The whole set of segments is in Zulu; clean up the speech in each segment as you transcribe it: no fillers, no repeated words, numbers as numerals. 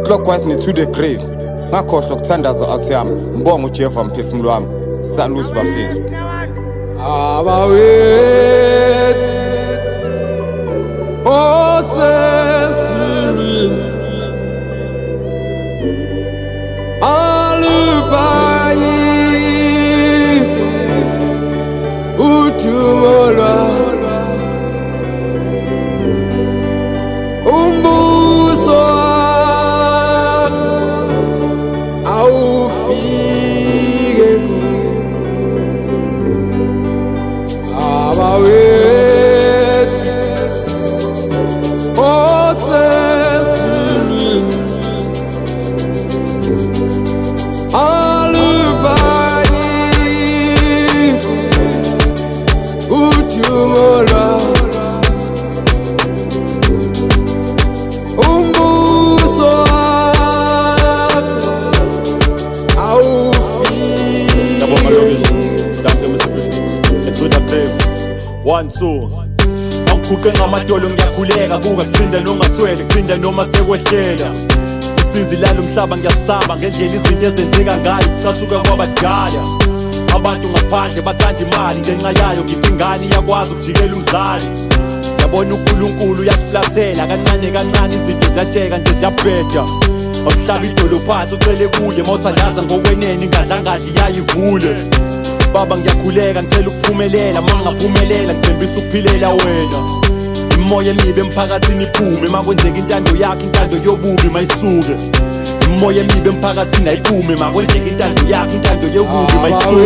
clockwise ni to the grave ngakhohlwa ukuthandaza out yami ngibonga uJehova mphefumulo wami salusi bafethu abawethu osesini aluphanise udumo lwakho umbuso wakho awufike abawethu osesini aluphanise udumo lwakho umbuso wakho awufike. One, two. Angikhuqe ngamadolo ngiyakhuleka buka kusinda nongathwele kusinda noma sekwehlela isizi lalo umhlaba ngiyasaba ngendlela izinto ezenzeka ngayo kucasuka kwabadala abantu ngaphandle bathanda imali ngenxa yayo ngisingane iyakwazi ukujikela umzali yabona uNkulunkulu uyasiplathela kancane kancane izinto ziyatsheka nje ziyabheda awuhlaba idolo phansi ucele kuye mawuthandaza ngokwenene ingadlangadli yayivule baba ngiyakhuleka ngicela ukuphumelela mangaphumelela ngithembisa ukuphilela wena imoya emibi emphakathini iphume makwenzeka intando yakho intando yobubi mayisuke imoya emibi emphakathini ayiphume makwenzeka intando yakho intando yobubi mayisuke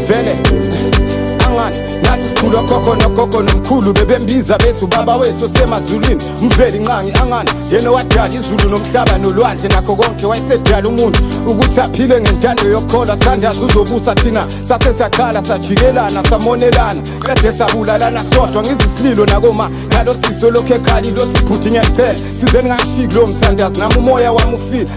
vele angani nathi sithula khokho nokhokho nomkhulu bebembiza bethu baba wethu semazulwini umveli nqangi angani yena wadala izulu nomhlaba nolwandle nakho konke wayesedala umuntu ukuthi aphile ngenjalo yokholwa thandaza uzobusa thina sase siyaqala sajikelana samonelana kade sabulalana sodwa ngizisililo nakoma ngalo siso lokho ekhali lothi phuthinya iphela sizeni ngashiki lo mthandazi nami umoya wami ufile